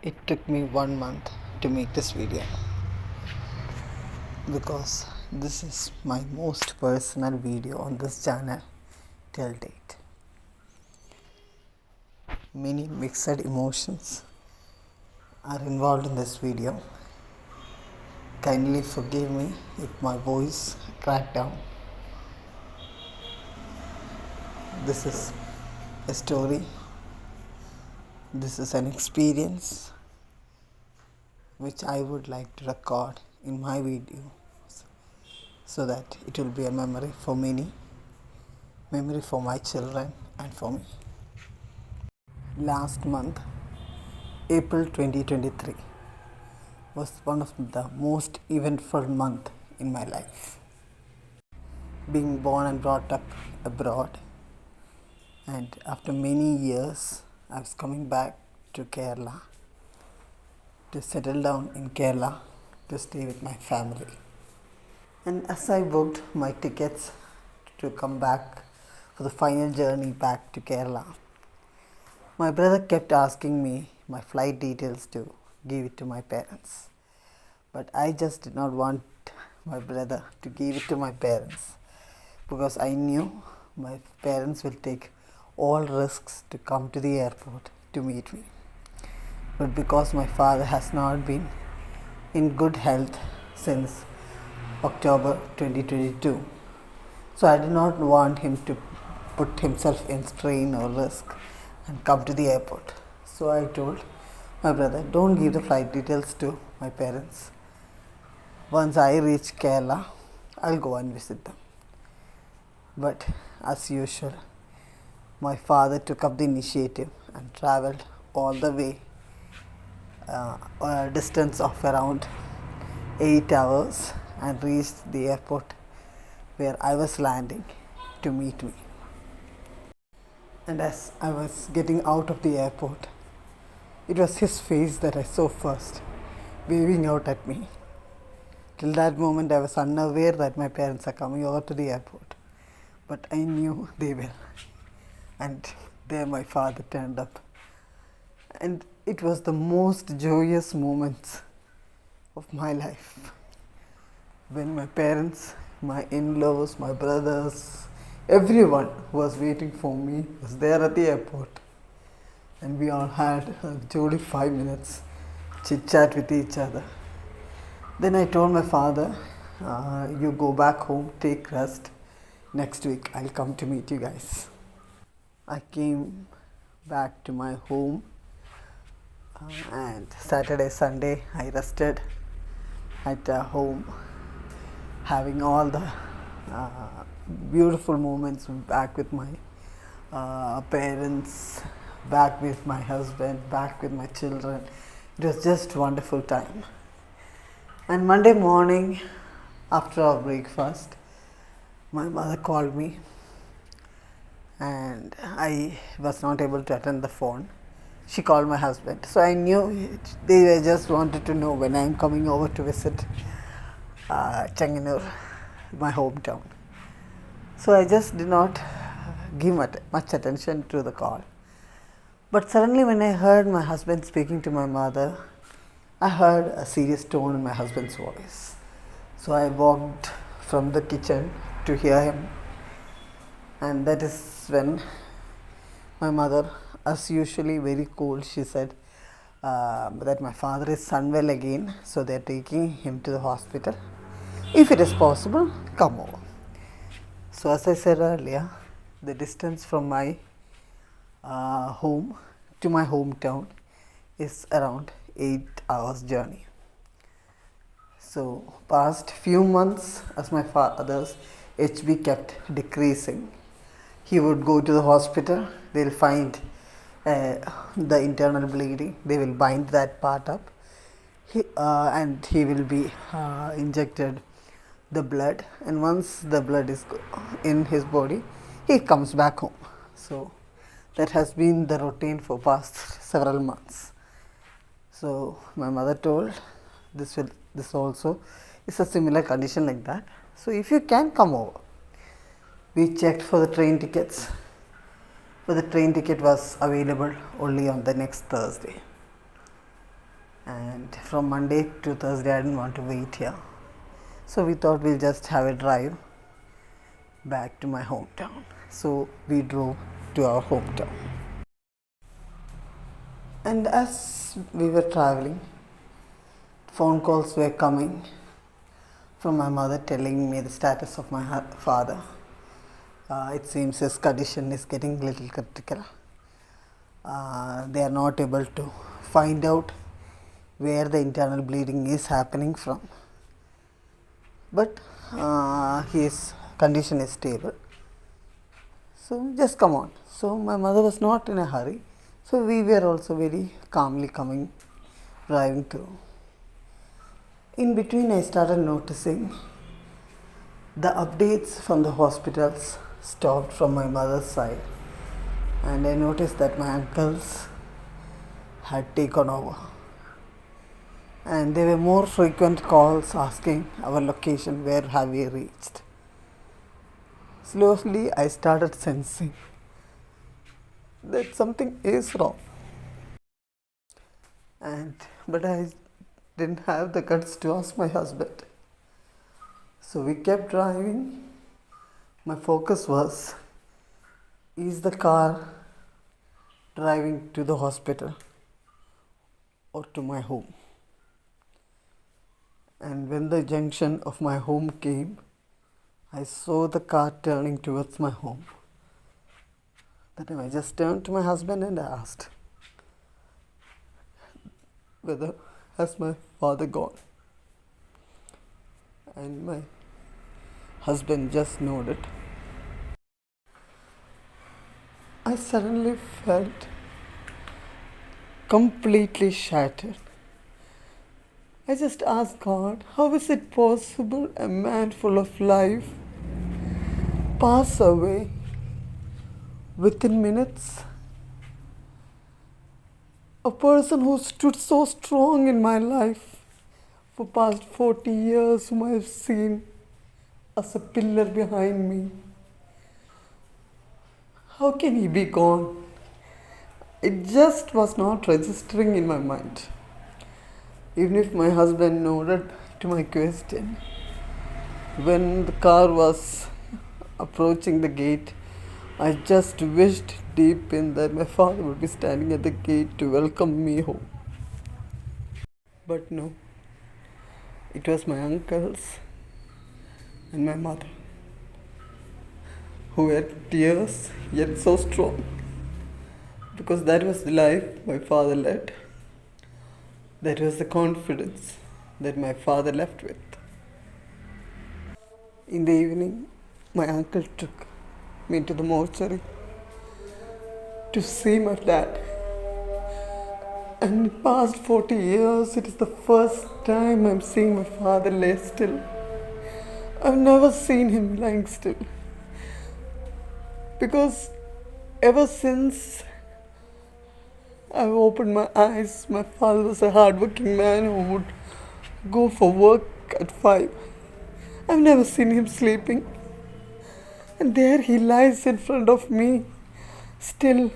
It took me 1 month to make this video because this is my most personal video on this channel till date. Many mixed emotions are involved in this video. Kindly forgive me if my voice cracked down. This is a story. This is an experience which I would like to record in my video so that it will be a memory for many, memory for my children and for me. Last month, April 2023, was one of the most eventful month in my life. Being born and brought up abroad, and after many years I was coming back to Kerala to settle down in Kerala to stay with my family. And as I booked my tickets to come back for the final journey back to Kerala, my brother kept asking me my flight details to give it to my parents. But I just did not want my brother to give it to my parents because I knew my parents will take all risks to come to the airport to meet me. But because my father has not been in good health since October 2022, so I did not want him to put himself in strain or risk and come to the airport. So I told my brother, don't give the flight details to my parents. Once I reach Kerala, I'll go and visit them. But as usual, my father took up the initiative and travelled all the way a distance of around 8 hours and reached the airport where I was landing to meet me. And as I was getting out of the airport, it was his face that I saw first, waving out at me. Till that moment I was unaware that my parents are coming over to the airport, but I knew they will. And there my father turned up. And it was the most joyous moments of my life. When my parents, my in-laws, my brothers, everyone who was waiting for me was there at the airport. And we all had a jolly 5 minutes chit-chat with each other. Then I told my father, you go back home, take rest. Next week I'll come to meet you guys. I came back to my home and Saturday, Sunday I rested at home, having all the beautiful moments back with my parents, back with my husband, back with my children. It was just wonderful time. And Monday morning after our breakfast, my mother called me and I was not able to attend the phone. She called my husband. So I knew they were just wanted to know when I am coming over to visit Changanur, my hometown. So I just did not give much attention to the call. But suddenly when I heard my husband speaking to my mother, I heard a serious tone in my husband's voice. So I walked from the kitchen to hear him. And that is when my mother, as usually very cool, she said that my father is unwell again, so they are taking him to the hospital. If it is possible, come over. So as I said earlier, the distance from my home to my hometown is around 8 hours journey. So past few months, as my father's HB kept decreasing, he would go to the hospital, they will find the internal bleeding, they will bind that part up, and he will be injected the blood, and once the blood is in his body, he comes back home. So that has been the routine for past several months. So my mother told this also is a similar condition like that. So if you can come over. We checked for the train tickets, but the train ticket was available only on the next Thursday. And from Monday to Thursday, I didn't want to wait here. So we thought we'll just have a drive back to my hometown. So we drove to our hometown. And as we were traveling, phone calls were coming from my mother telling me the status of my father. It seems his condition is getting a little critical. They are not able to find out where the internal bleeding is happening from. But his condition is stable. So just come on. So my mother was not in a hurry. So we were also very calmly driving through. In between, I started noticing the updates from the hospitals stopped from my mother's side, and I noticed that my uncles had taken over. And there were more frequent calls asking our location, where have we reached. Slowly, I started sensing that something is wrong. But I didn't have the guts to ask my husband. So we kept driving. My focus was, is the car driving to the hospital or to my home? And when the junction of my home came, I saw the car turning towards my home. That time I just turned to my husband and I asked, whether has my father gone? And my husband just nodded. I suddenly felt completely shattered. I just asked God, how is it possible a man full of life pass away within minutes? A person who stood so strong in my life for past 40 years, whom I have seen as a pillar behind me. How can he be gone? It just was not registering in my mind. Even if my husband nodded to my question, when the car was approaching the gate, I just wished deep in that my father would be standing at the gate to welcome me home. But no, it was my uncles and my mother who were tears yet so strong, because that was the life my father led. That was the confidence that my father left with. In the evening, my uncle took me to the mortuary to see my dad. And in past 40 years, it is the first time I'm seeing my father lay still. I've never seen him lying still. Because ever since I've opened my eyes, my father was a hardworking man who would go for work at 5. I've never seen him sleeping. And there he lies in front of me, still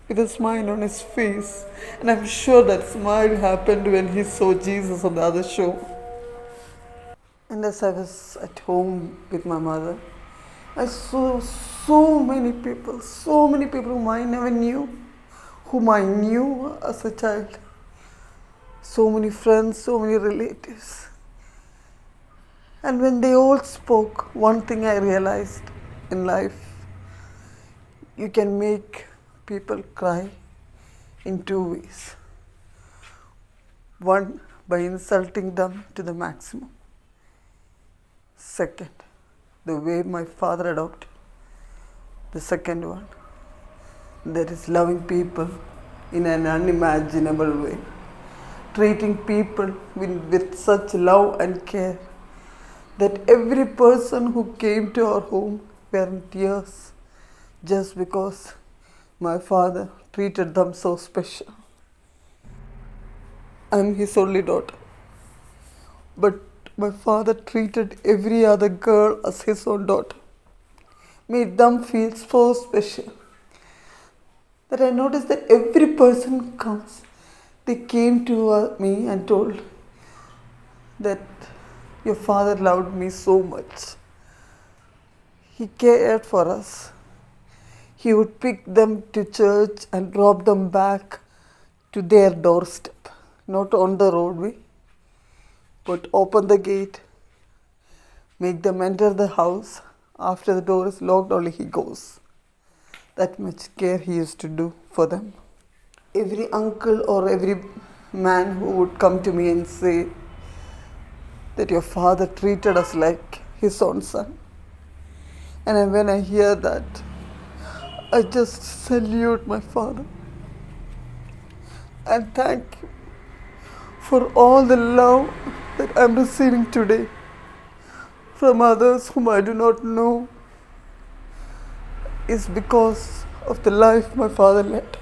with a smile on his face. And I'm sure that smile happened when he saw Jesus on the other shore. And as I was at home with my mother, I saw so many people whom I never knew, whom I knew as a child. So many friends, so many relatives. And when they all spoke, one thing I realized in life, you can make people cry in 2 ways. One, by insulting them to the maximum. Second, the way my father adopted. The second one, that is loving people in an unimaginable way. Treating people with such love and care that every person who came to our home were in tears just because my father treated them so special. I'm his only daughter, but my father treated every other girl as his own daughter, made them feel so special that I noticed that every person who comes They came to me and told that your father loved me so much. He cared for us. He would pick them to church and drop them back to their doorstep, not on the roadway, but open the gate, make them enter the house. After the door is locked, only he goes. That much care he used to do for them. Every uncle or every man who would come to me and say that your father treated us like his own son. And when I hear that, I just salute my father and thank him for all the love that I'm receiving today from others whom I do not know is because of the life my father led.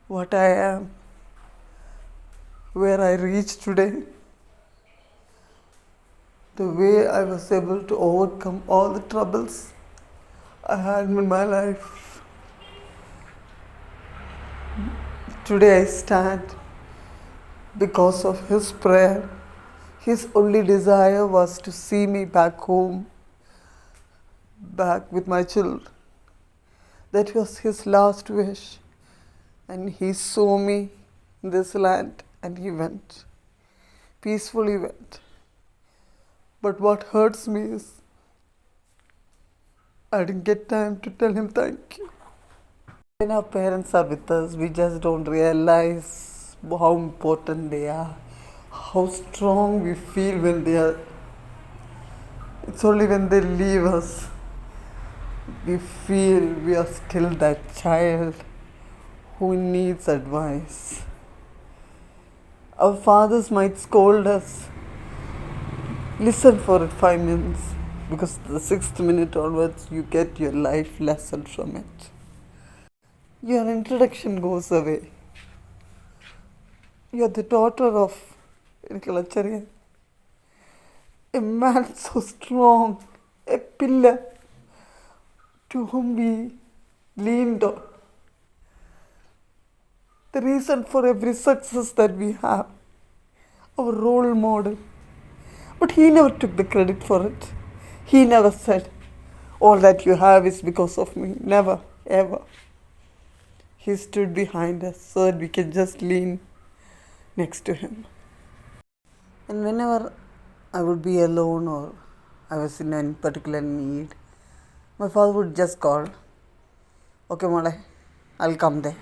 What I am, where I reached today, the way I was able to overcome all the troubles I had in my life. Today I stand because of his prayer. His only desire was to see me back home, back with my children. That was his last wish. And he saw me in this land and he went. Peacefully went. But what hurts me is I didn't get time to tell him thank you. When our parents are with us, we just don't realize how important they are, how strong we feel when they are. It's only when they leave us, we feel we are still that child who needs advice. Our fathers might scold us. Listen for it 5 minutes, because the 6th minute onwards you get your life lesson from it. Your introduction goes away. You are the daughter of a man so strong, a pillar to whom we leaned on. The reason for every success that we have, our role model. But he never took the credit for it. He never said, all that you have is because of me. Never, ever. He stood behind us so that we can just lean next to him. And whenever I would be alone or I was in any particular need, my father would just call, okay, Mole, I'll come there.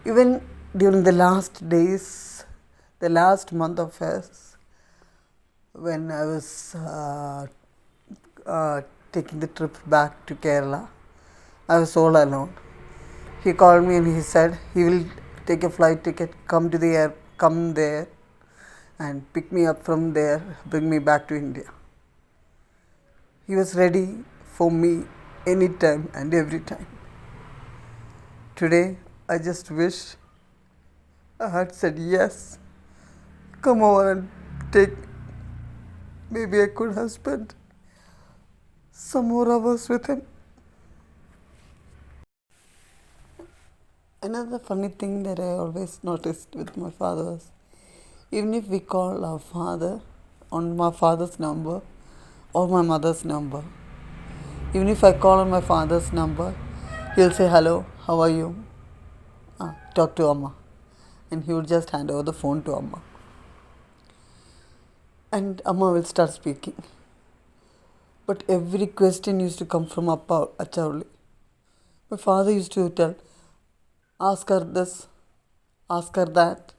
Even during the last days, the last month of his, when I was taking the trip back to Kerala, I was all alone. He called me and he said he will take a flight ticket, come there and pick me up from there, bring me back to India. He was ready for me anytime and every time. Today, I just wish I had said yes. Come over and take. Maybe I could have spent some more hours with him. Another funny thing that I always noticed with my father was, even if we call our father on my father's number or my mother's number, even if I call on my father's number, he'll say, hello, how are you? Talk to Amma. And he would just hand over the phone to Amma. And Amma will start speaking. But every question used to come from Acha only. My father used to tell, ask her this, ask her that.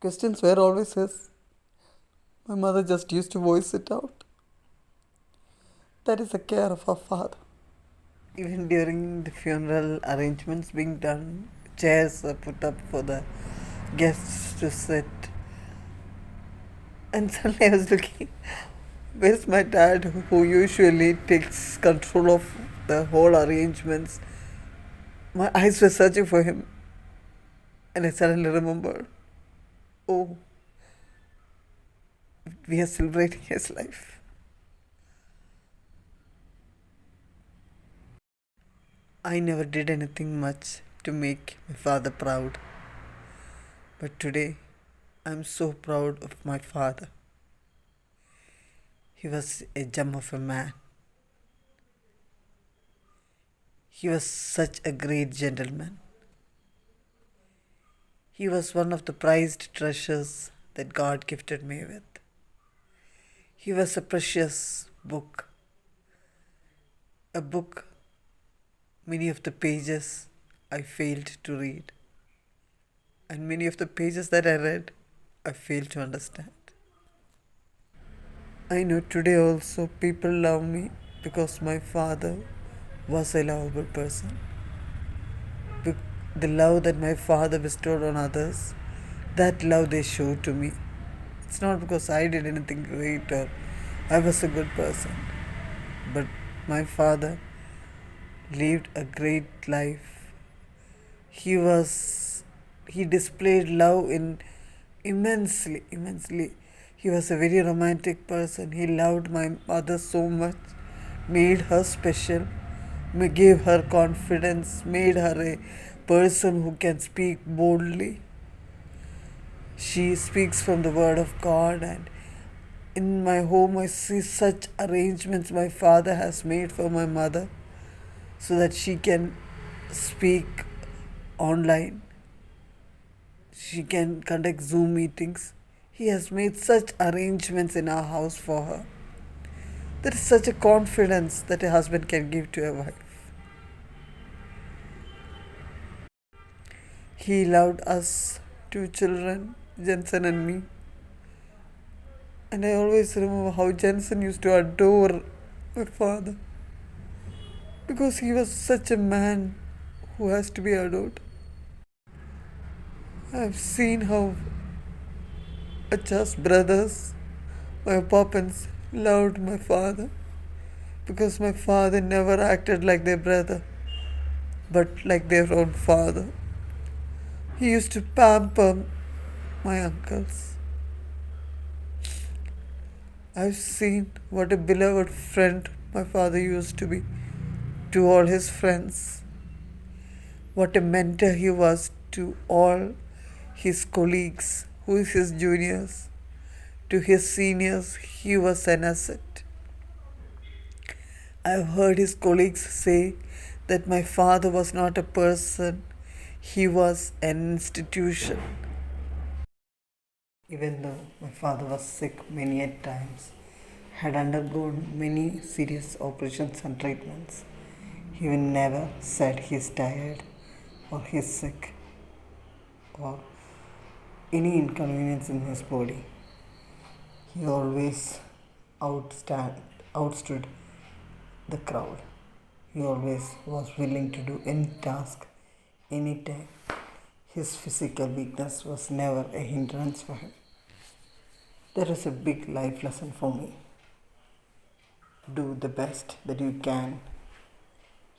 Questions were always his. My mother just used to voice it out. That is the care of our father. Even during the funeral arrangements being done, chairs are put up for the guests to sit. And suddenly I was looking, where's my dad, who usually takes control of the whole arrangements? My eyes were searching for him. And I suddenly remembered, oh, we are celebrating his life. I never did anything much to make my father proud. But today, I'm so proud of my father. He was a gem of a man. He was such a great gentleman. He was one of the prized treasures that God gifted me with. He was a precious book, a book many of the pages I failed to read, and many of the pages that I read I failed to understand. I know today also people love me because my father was a lovable person. The love that my father bestowed on others, that love they showed to me. It's not because I did anything great or I was a good person, but my father lived a great life. He displayed love in immensely. He was a very romantic person. He loved my mother so much, made her special, gave her confidence, made her a person who can speak boldly. She speaks from the word of God, and in my home I see such arrangements my father has made for my mother so that she can speak online. She can conduct Zoom meetings. He has made such arrangements in our house for her. There is such a confidence that a husband can give to a wife. He loved us, two children, Jensen and me. And I always remember how Jensen used to adore my father because he was such a man who has to be adored. I've seen how Acha's brothers, my Poppins, loved my father because my father never acted like their brother but like their own father. He used to pamper my uncles. I've seen what a beloved friend my father used to be to all his friends. What a mentor he was to all his colleagues, who is his juniors. To his seniors, he was an asset. I've heard his colleagues say that my father was not a person, he was an institution. Even though my father was sick many a times, had undergone many serious operations and treatments, he never said he's tired or he's sick or any inconvenience in his body. He always outstood the crowd. He always was willing to do any task, anytime. His physical weakness was never a hindrance for him. That is a big life lesson for me. Do the best that you can.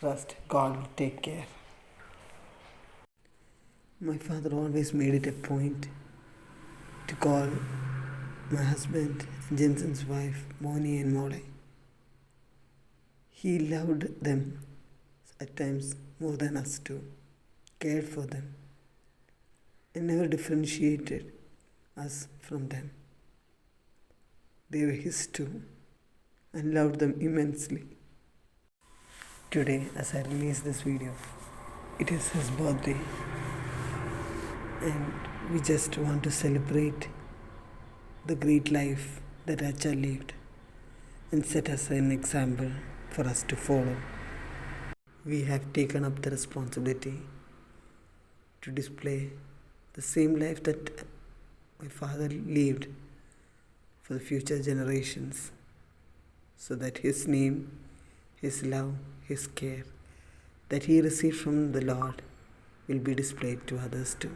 Rest, God will take care. My father always made it a point to call my husband, Jensen's wife, Moni and Molly. He loved them at times more than us too, cared for them, and never differentiated us from them. They were his too, and loved them immensely. Today, as I release this video, it is his birthday, and we just want to celebrate the great life that Acha lived and set us an example for us to follow. We have taken up the responsibility to display the same life that my father lived for the future generations, so that his name, his love, his care that he received from the Lord will be displayed to others too.